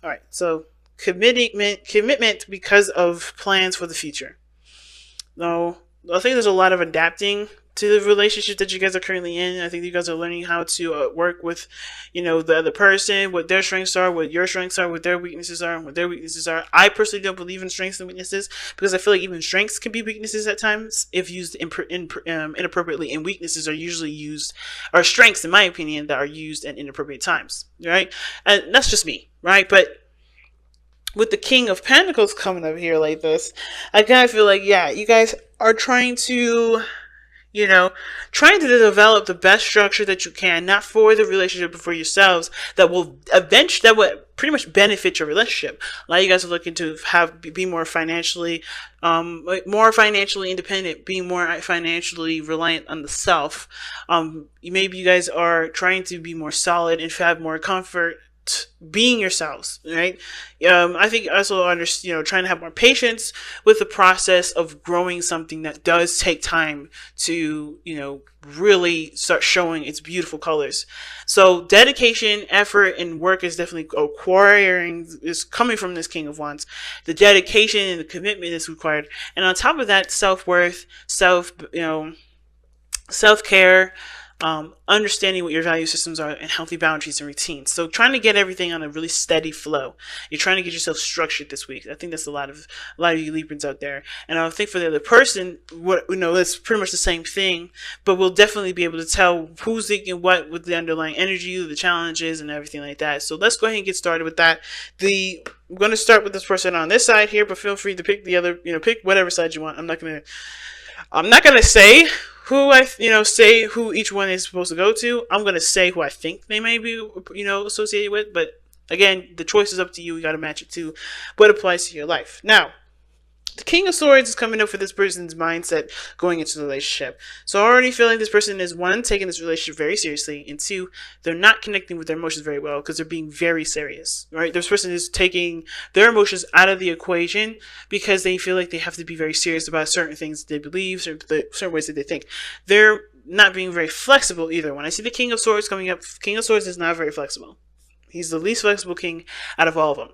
All right. So commitment because of plans for the future. No, I think there's a lot of adapting to the relationship that you guys are currently in. I think you guys are learning how to work with, the other person, what their strengths are, what your strengths are, what their weaknesses are, what their weaknesses are. I personally don't believe in strengths and weaknesses because I feel like even strengths can be weaknesses at times if used inappropriately, and weaknesses are usually used, or strengths, in my opinion, that are used at inappropriate times, right? And that's just me, right? But with the King of Pentacles coming up here like this, I kind of feel like, yeah, you guys are trying to, trying to develop the best structure that you can, not for the relationship, but for yourselves, that will pretty much benefit your relationship. A lot of you guys are looking to be more financially independent, be more financially reliant on the self. Maybe you guys are trying to be more solid and have more comfort being yourselves, right? I think also trying to have more patience with the process of growing something that does take time to, really start showing its beautiful colors. So dedication, effort, and work is definitely is coming from this King of Wands. The dedication and the commitment is required, and on top of that, self-worth, self-care, understanding what your value systems are, and healthy boundaries and routines. So trying to get everything on a really steady flow. You're trying to get yourself structured this week. I think that's a lot of you Librans out there. And I think for the other person, it's pretty much the same thing, but we'll definitely be able to tell who's thinking what with the underlying energy, the challenges, and everything like that. So let's go ahead and get started with that. I'm going to start with this person on this side here, but feel free to pick the other, pick whatever side you want. I'm not gonna say say who each one is supposed to go to. I'm going to say who I think they may be, associated with. But again, the choice is up to you. You got to match it to what applies to your life. Now, the King of Swords is coming up for this person's mindset going into the relationship. So already feeling this person is, one, taking this relationship very seriously, and two, they're not connecting with their emotions very well because they're being very serious, right? This person is taking their emotions out of the equation because they feel like they have to be very serious about certain things that they believe, certain ways that they think. They're not being very flexible either. When I see the King of Swords coming up, King of Swords is not very flexible. He's the least flexible king out of all of them.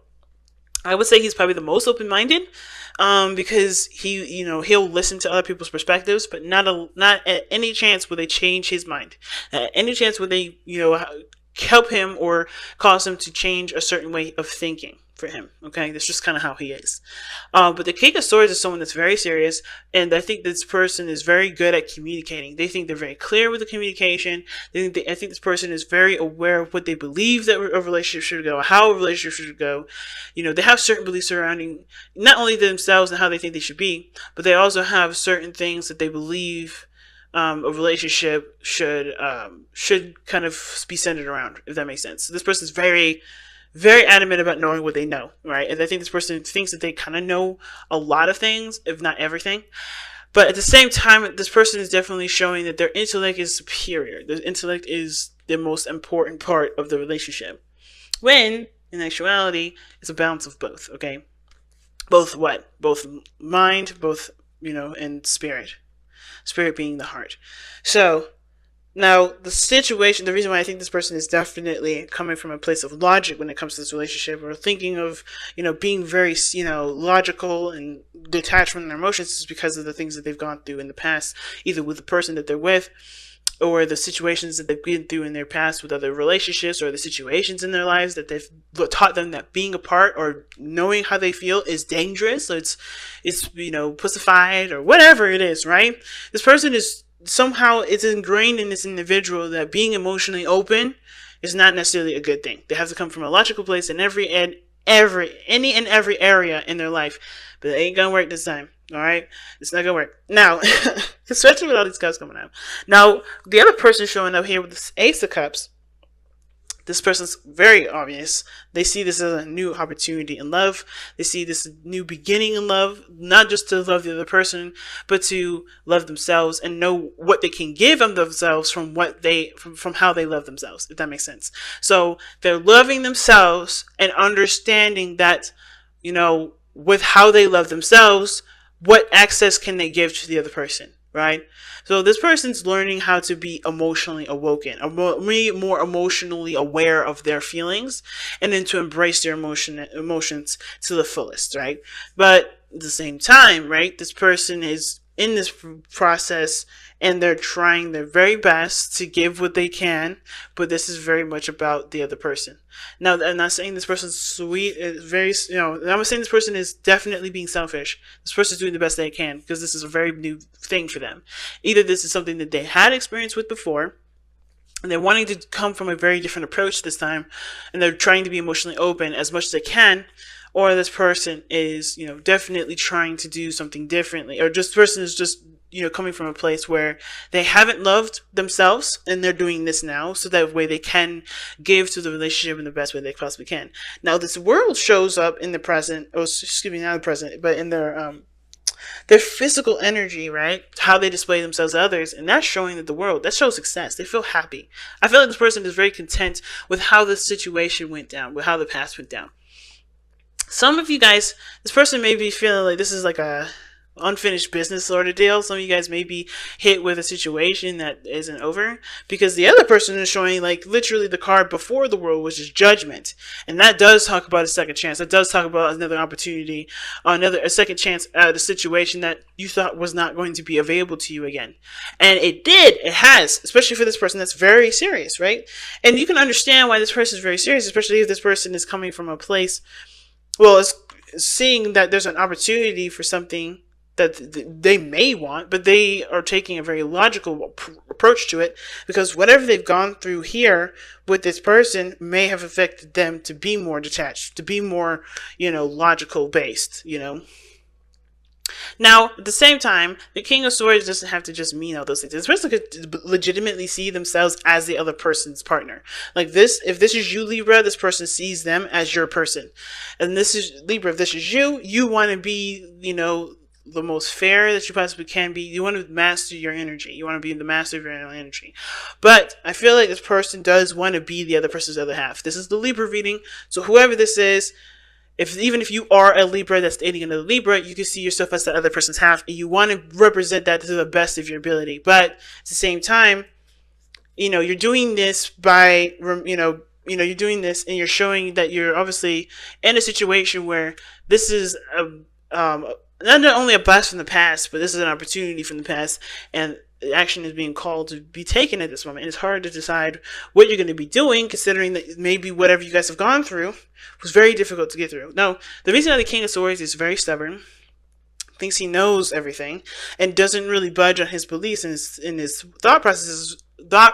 I would say he's probably the most open-minded, because he'll listen to other people's perspectives, but not at any chance will they change his mind. At any chance will they, help him or cause him to change a certain way of thinking for him. Okay, that's just kind of how he is. But the King of Swords is someone that's very serious, and I think this person is very good at communicating. They think they're very clear with the communication. I think this person is very aware of what they believe that a relationship should go, how a relationship should go. They have certain beliefs surrounding not only themselves and how they think they should be, but they also have certain things that they believe a relationship should kind of be centered around, if that makes sense. So this person is very, very adamant about knowing what they know, right? And I think this person thinks that they kind of know a lot of things, if not everything. But at the same time, this person is definitely showing that their intellect is superior. Their intellect is the most important part of the relationship. When, in actuality, it's a balance of both, okay? Both what? Both mind, and spirit. Spirit being the heart. So, now, the reason why I think this person is definitely coming from a place of logic when it comes to this relationship, or thinking of, being very, logical and detached from their emotions, is because of the things that they've gone through in the past, either with the person that they're with, or the situations that they've been through in their past with other relationships, or the situations in their lives that they've taught them that being apart or knowing how they feel is dangerous. So it's pussified or whatever it is, right? This person is somehow, it's ingrained in this individual that being emotionally open is not necessarily a good thing. They have to come from a logical place in every area in their life, but it ain't gonna work this time. All right, it's not gonna work now, especially with all these cups coming out. Now, the other person showing up here with this Ace of Cups, this person's very obvious. They see this as a new opportunity in love. They see this new beginning in love, not just to love the other person, but to love themselves and know what they can give of themselves from how they love themselves, if that makes sense. So they're loving themselves and understanding that, with how they love themselves, what access can they give to the other person, right? So this person's learning how to be emotionally awoken, more emotionally aware of their feelings, and then to embrace their emotions to the fullest, right? But at the same time, right, this person is in this process and they're trying their very best to give what they can, but this is very much about the other person. Now, I'm not saying this person's sweet, it's very, I'm not saying this person is definitely being selfish. This person's doing the best they can because this is a very new thing for them. Either this is something that they had experience with before, and they're wanting to come from a very different approach this time, and they're trying to be emotionally open as much as they can, or this person is, definitely trying to do something differently, or just person is just, coming from a place where they haven't loved themselves and they're doing this now so that way they can give to the relationship in the best way they possibly can. Now, this world shows up in the present, or excuse me, not the present, but in their physical energy, right? How they display themselves to others, and that's showing that the world, that shows success. They feel happy. I feel like this person is very content with how the situation went down, with how the past went down. Some of you guys, this person may be feeling like this is like a unfinished business sort of deal. Some of you guys may be hit with a situation that isn't over, because the other person is showing like literally the card before the world, which is judgment, and that does talk about a second chance. That does talk about another opportunity, a second chance at a situation that you thought was not going to be available to you again, and it has, especially for this person that's very serious, right? And you can understand why this person is very serious, especially if this person is coming from a place, well, it's seeing that there's an opportunity for something that they may want, but they are taking a very logical approach to it, because whatever they've gone through here with this person may have affected them to be more detached, to be more, logical based, Now, at the same time, the King of Swords doesn't have to just mean all those things. This person could legitimately see themselves as the other person's partner. Like this, if this is you, Libra, this person sees them as your person. And this is, Libra, if this is you want to be, the most fair that you possibly can be. You want to master your energy. You want to be the master of your own energy. But I feel like this person does want to be the other person's other half. This is the Libra reading. So whoever this is, even if you are a Libra that's dating another Libra, you can see yourself as the other person's half, and you want to represent that to the best of your ability. But at the same time, you're doing this by, you're doing this and you're showing that you're obviously in a situation where this is not only a blast from the past, but this is an opportunity from the past, and action is being called to be taken at this moment. And it's hard to decide what you're going to be doing, considering that maybe whatever you guys have gone through was very difficult to get through. Now, the reason why the King of Swords is very stubborn, thinks he knows everything, and doesn't really budge on his beliefs and his thought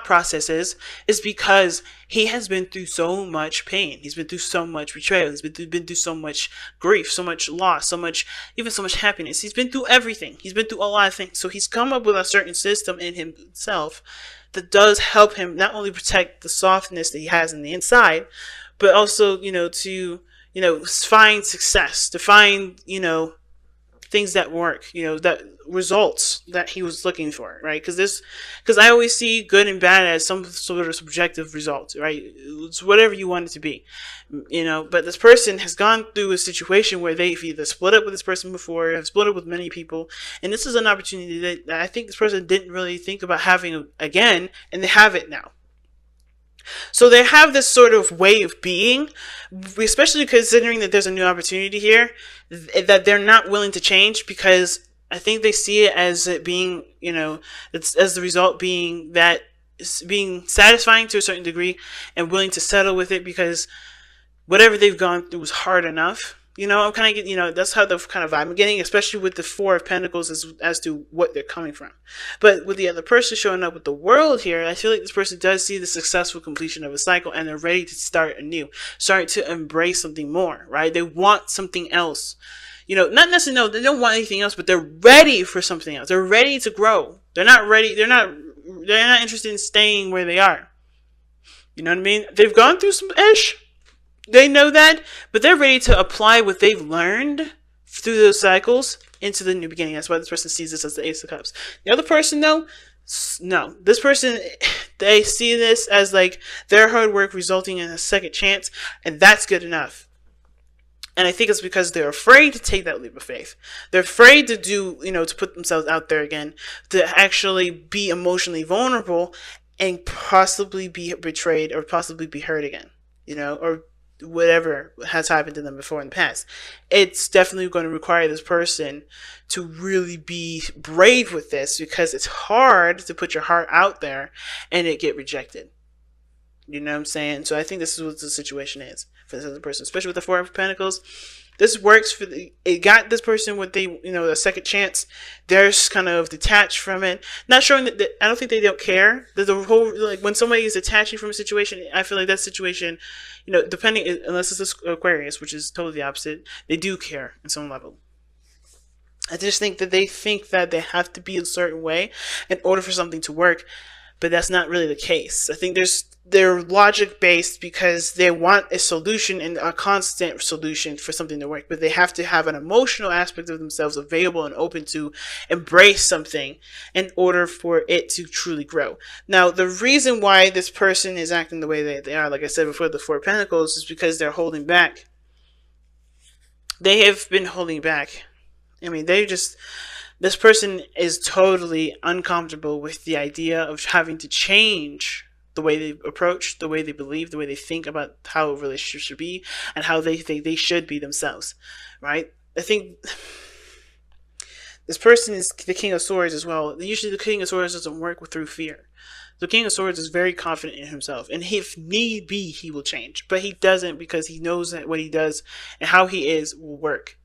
processes is because he has been through so much pain. He's been through so much betrayal. He's been through so much grief, so much loss, so much happiness. He's been through everything. He's been through a lot of things. So he's come up with a certain system in himself that does help him not only protect the softness that he has in the inside, but also, to, find success, to find, things that work, that results that he was looking for, right? Because I always see good and bad as some sort of subjective result, right? It's whatever you want it to be, but this person has gone through a situation where they've either split up with this person before, have split up with many people, and this is an opportunity that I think this person didn't really think about having again, and they have it now. So they have this sort of way of being, especially considering that there's a new opportunity here, that they're not willing to change, because I think they see it as it being, it's as the result being that it's being satisfying to a certain degree and willing to settle with it, because whatever they've gone through was hard enough. I'm kind of getting, that's how the kind of vibe I'm getting, especially with the Four of Pentacles as to what they're coming from. But with the other person showing up with the World here, I feel like this person does see the successful completion of a cycle, and they're ready to start anew, start to embrace something more, right? They want something else. Not necessarily, no, they don't want anything else, but they're ready for something else. They're ready to grow. They're not ready. They're not interested in staying where they are. You know what I mean? They've gone through some ish. They know that, but they're ready to apply what they've learned through those cycles into the new beginning. That's why this person sees this as the Ace of Cups. The other person, though, no. This person, they see this as like their hard work resulting in a second chance, and that's good enough. And I think it's because they're afraid to take that leap of faith. They're afraid to do, to put themselves out there again, to actually be emotionally vulnerable and possibly be betrayed or possibly be hurt again, or whatever has happened to them before in the past. It's definitely going to require this person to really be brave with this, because it's hard to put your heart out there and it get rejected. You know what I'm saying? So I think this is what the situation is for this other person, especially with the Four of Pentacles. This works for it got this person what they, a second chance. They're just kind of detached from it, not showing that I don't think they don't care. There's a whole, like, when somebody is detaching from a situation, I feel like that situation, depending, unless it's Aquarius, which is totally the opposite, they do care in some level. I just think that they think that they have to be a certain way in order for something to work. But that's not really the case. I think they're logic based because they want a solution and a constant solution for something to work. But they have to have an emotional aspect of themselves available and open to embrace something in order for it to truly grow. Now, the reason why this person is acting the way they are, like I said before, the Four of Pentacles, is because they're holding back. They have been holding back. I mean, this person is totally uncomfortable with the idea of having to change the way they approach, the way they believe, the way they think about how a relationship should be, and how they think they should be themselves, right? I think this person is the King of Swords as well. Usually the King of Swords doesn't work through fear. The King of Swords is very confident in himself, and if need be, he will change. But he doesn't, because he knows that what he does and how he is will work.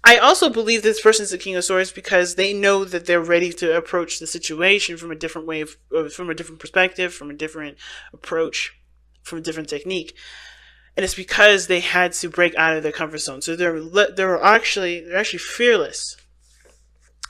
I also believe this person's the King of Swords because they know that they're ready to approach the situation from a different way, from a different perspective, from a different approach, from a different technique. And it's because they had to break out of their comfort zone. So they're actually fearless.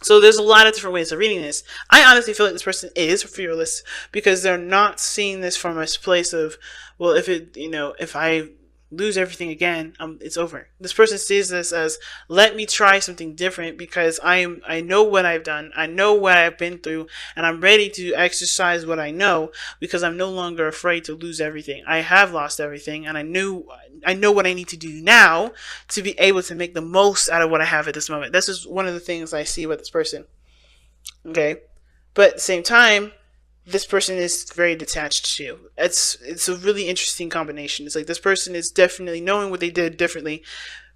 So there's a lot of different ways of reading this. I honestly feel like this person is fearless because they're not seeing this from a place of, well, if I lose everything again, it's over. This person sees this as, let me try something different because I know what I've done, I know what I've been through, and I'm ready to exercise what I know because I'm no longer afraid to lose everything. I have lost everything, and I know what I need to do now to be able to make the most out of what I have at this moment. This is one of the things I see with this person. Okay, but at the same time, this person is very detached too. It's a really interesting combination. It's like this person is definitely knowing what they did differently,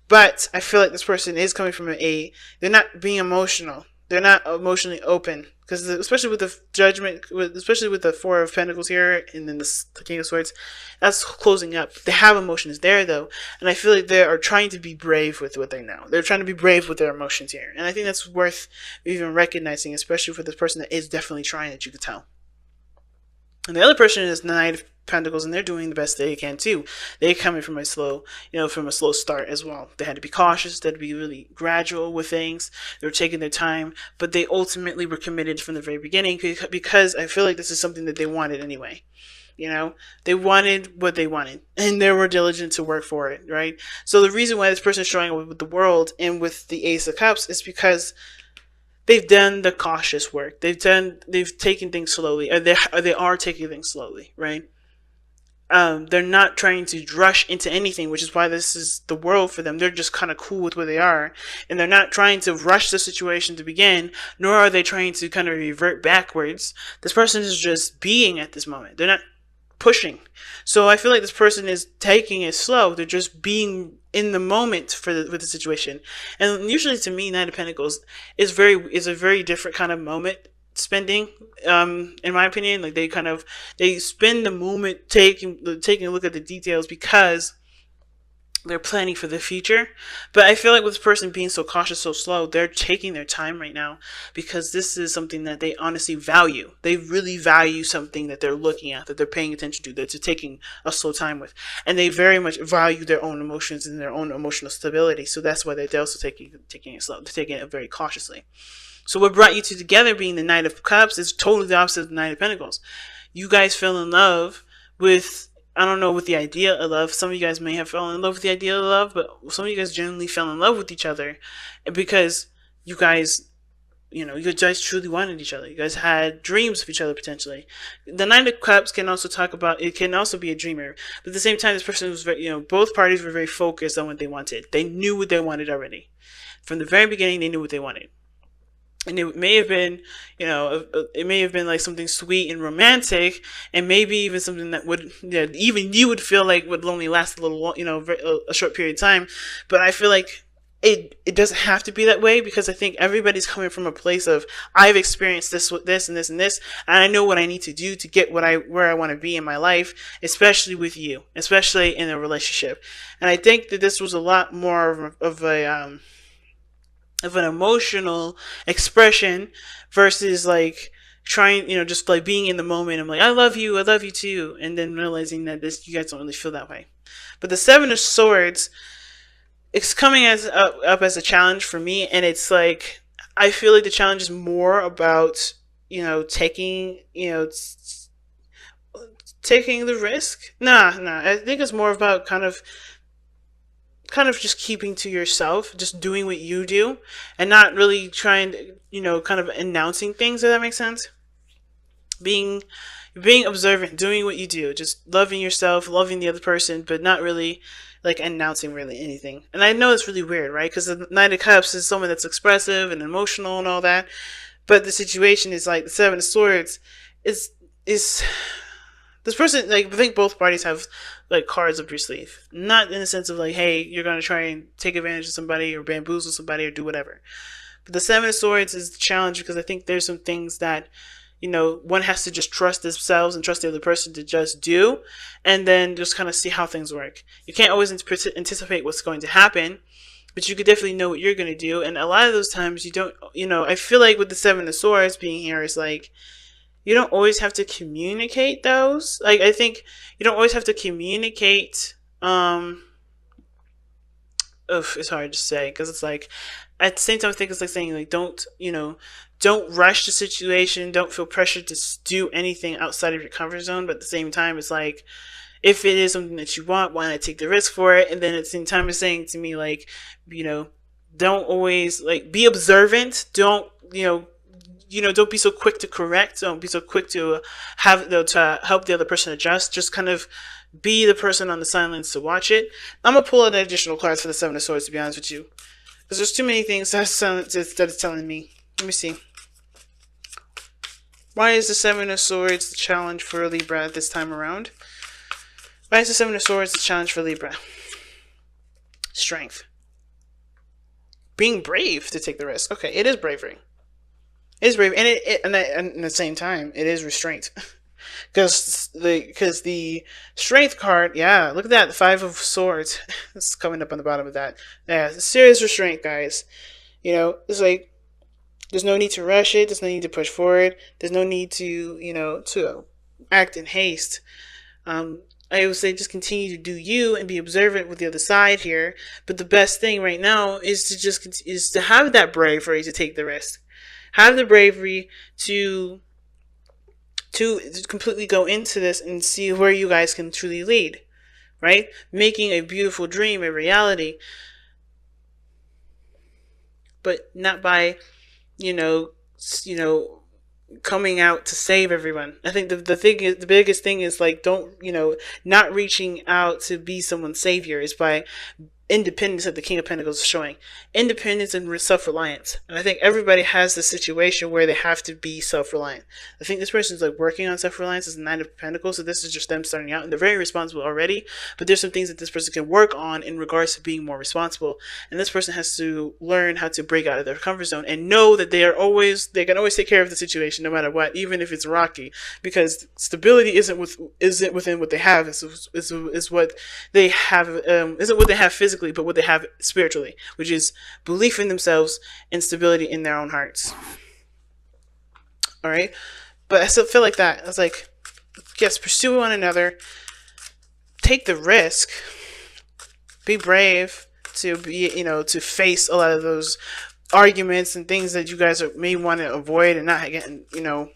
but I feel like this person is coming from they're not being emotional. They're not emotionally open, because especially with the Judgment, especially with the Four of Pentacles here, and then the King of Swords, that's closing up. They have emotions there though, and I feel like they are trying to be brave with what they know. They're trying to be brave with their emotions here, and I think that's worth even recognizing, especially for this person that is definitely trying, that you could tell. And the other person is the Knight of Pentacles, and they're doing the best they can too. They're coming from a slow start as well. They had to be cautious. They had to be really gradual with things. They were taking their time, but they ultimately were committed from the very beginning, because I feel like this is something that they wanted anyway. They wanted what they wanted, and they were diligent to work for it, right? So the reason why this person is showing up with the World and with the Ace of Cups is because they've done the cautious work. They've taken things slowly, or they are taking things slowly, right? They're not trying to rush into anything, which is why this is the World for them. They're just kind of cool with where they are, and they're not trying to rush the situation to begin, nor are they trying to kind of revert backwards. This person is just being at this moment. They're not pushing. So I feel like this person is taking it slow. They're just being in the moment with the situation. And usually, to me, Knight of Pentacles is a very different kind of moment spending, in my opinion. Like they spend the moment taking a look at the details because they're planning for the future. But I feel like with this person being so cautious, so slow, they're taking their time right now because this is something that they honestly value. They really value something that they're looking at, that they're paying attention to, that they're taking a slow time with. And they very much value their own emotions and their own emotional stability. So that's why they're also taking it slow. They're taking it very cautiously. So what brought you two together, being the Knight of Cups, is totally the opposite of the Knight of Pentacles. You guys fell in love with, I don't know, with the idea of love. Some of you guys may have fallen in love with the idea of love, but some of you guys genuinely fell in love with each other because you guys you guys truly wanted each other. You guys had dreams of each other potentially. The Nine of Cups can also talk about, it can also be a dreamer. But at the same time, this person was very, both parties were very focused on what they wanted. They knew what they wanted already. From the very beginning, they knew what they wanted. And it may have been, it may have been like something sweet and romantic, and maybe even something that would, even you would feel like would only last a little, a short period of time. But I feel like it doesn't have to be that way, because I think everybody's coming from a place of, I've experienced this with this and this and this, and I know what I need to do to get where I want to be in my life, especially with you, especially in a relationship. And I think that this was a lot more of an emotional expression versus like trying, just like being in the moment. I'm like, I love you too, and then realizing that you guys don't really feel that way. But the Seven of Swords, it's coming up as a challenge for me, and it's like, I feel like the challenge is more about taking the risk. Nah, I think it's more about kind of just keeping to yourself, just doing what you do, and not really trying to, kind of announcing things, if that makes sense. Being observant, doing what you do, just loving yourself, loving the other person, but not really like announcing really anything. And I know it's really weird, right? Because the Knight of Cups is someone that's expressive and emotional and all that, but the situation is like the Seven of Swords is this person, like, I think both parties have like cards up your sleeve, not in the sense of like, hey, you're gonna try and take advantage of somebody or bamboozle somebody or do whatever. But the Seven of Swords is the challenge, because I think there's some things that one has to just trust themselves and trust the other person to just do, and then just kind of see how things work. You can't always anticipate what's going to happen, but you could definitely know what you're going to do. And a lot of those times you don't, I feel like with the Seven of Swords being here is like, you don't always have to communicate those. Like, I think you don't always have to communicate. It's hard to say, because it's like, at the same time, I think it's like saying, like, don't rush the situation. Don't feel pressured to do anything outside of your comfort zone. But at the same time, it's like, if it is something that you want, why not take the risk for it? And then at the same time, it's saying to me, like, don't always, like, be observant. Don't be so quick to correct. Don't be so quick to to help the other person adjust. Just kind of be the person on the sidelines to watch it. I'm gonna pull out additional cards for the Seven of Swords, to be honest with you, because there's too many things that it's telling me. Let me see. Why is the Seven of Swords the challenge for Libra this time around? Why is the Seven of Swords the challenge for Libra? Strength. Being brave to take the risk. Okay, it is bravery. It is brave, and and at the same time, it is restraint. Because the strength card, yeah, look at that, the Five of Swords. It's coming up on the bottom of that. Yeah, serious restraint, guys. It's like, there's no need to rush it. There's no need to push forward. There's no need to, to act in haste. I would say just continue to do you and be observant with the other side here. But the best thing right now is to have that bravery to take the risk. Have the bravery to completely go into this and see where you guys can truly lead, right? Making a beautiful dream a reality, but not by, coming out to save everyone. I think the biggest thing is like, don't, not reaching out to be someone's savior is by independence, that the King of Pentacles is showing. Independence and self-reliance. And I think everybody has this situation where they have to be self-reliant. I think this person's like working on self-reliance as the Nine of Pentacles, so this is just them starting out, and they're very responsible already, but there's some things that this person can work on in regards to being more responsible. And this person has to learn how to break out of their comfort zone and know that they can always take care of the situation no matter what, even if it's rocky, because stability isn't within what they have, is what they have, isn't what they have physically, but what they have spiritually, which is belief in themselves and stability in their own hearts. All right, but I still feel like that. I was like, yes, pursue one another, take the risk, be brave to be, to face a lot of those arguments and things that you guys may want to avoid and not getting,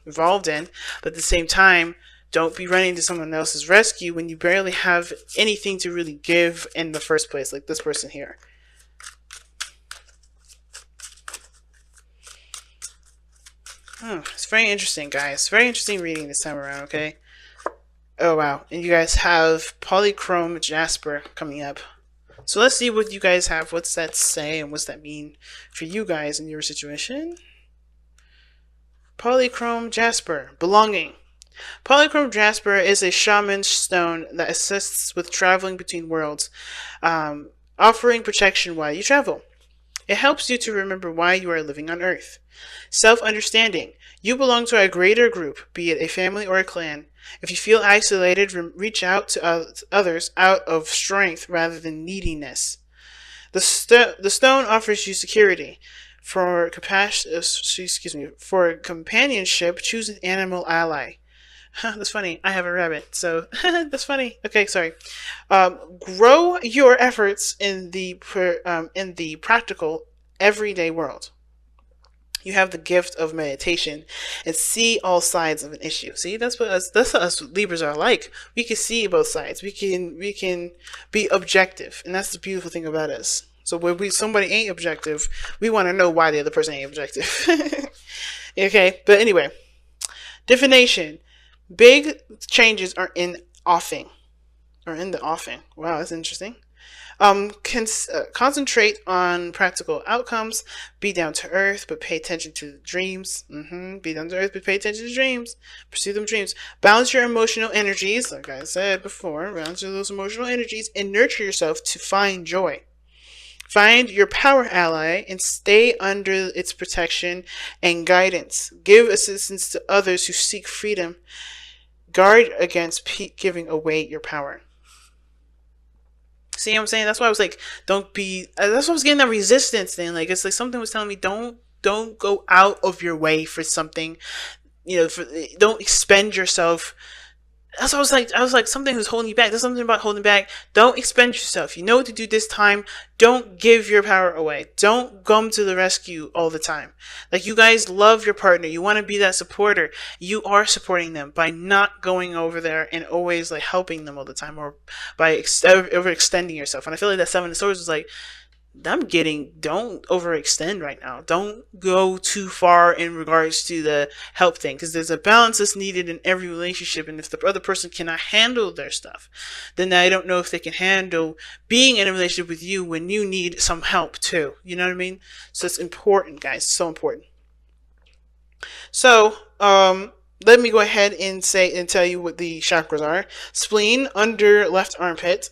involved in. But at the same time, don't be running to someone else's rescue when you barely have anything to really give in the first place, like this person here. It's very interesting, guys. Very interesting reading this time around, okay? Oh, wow. And you guys have Polychrome Jasper coming up. So let's see what you guys have. What's that say and what's that mean for you guys in your situation? Polychrome Jasper. Belonging. Polychrome Jasper is a shaman stone that assists with traveling between worlds, offering protection while you travel. It helps you to remember why you are living on Earth. Self-understanding. You belong to a greater group, be it a family or a clan. If you feel isolated, reach out to others out of strength rather than neediness. The stone offers you security. For companionship, choose an animal ally. That's funny. I have a rabbit, so that's funny. Okay, sorry. Grow your efforts in the practical, everyday world. You have the gift of meditation and see all sides of an issue. See, that's what us Libras are like. We can see both sides. We can be objective, and that's the beautiful thing about us. So when somebody ain't objective, we want to know why the other person ain't objective. Okay, but anyway, divination. Big changes are in offing, or in the offing. Wow, that's interesting. Concentrate on practical outcomes. Be down to earth, but pay attention to the dreams. Be down to earth, but pay attention to dreams. Pursue them dreams. Balance your emotional energies, like I said before. Balance those emotional energies and nurture yourself to find joy. Find your power ally and stay under its protection and guidance. Give assistance to others who seek freedom. Guard against giving away your power. See what I'm saying? That's why I was like, don't be. That's why I was getting that resistance thing. Like, it's like something was telling me, don't go out of your way for something. Don't expend yourself. That's what I was like, something was holding you back. There's something about holding back. Don't expend yourself. You know what to do this time. Don't give your power away. Don't come to the rescue all the time. Like, you guys love your partner. You want to be that supporter. You are supporting them by not going over there and always like helping them all the time, or by overextending yourself. And I feel like that Seven of Swords was like, don't overextend right now. Don't go too far in regards to the help thing, because there's a balance that's needed in every relationship. And if the other person cannot handle their stuff, then I don't know if they can handle being in a relationship with you when you need some help too. You know what I mean? So it's important, guys. So important. So, let me go ahead and tell you what the chakras are. Spleen, under left armpit.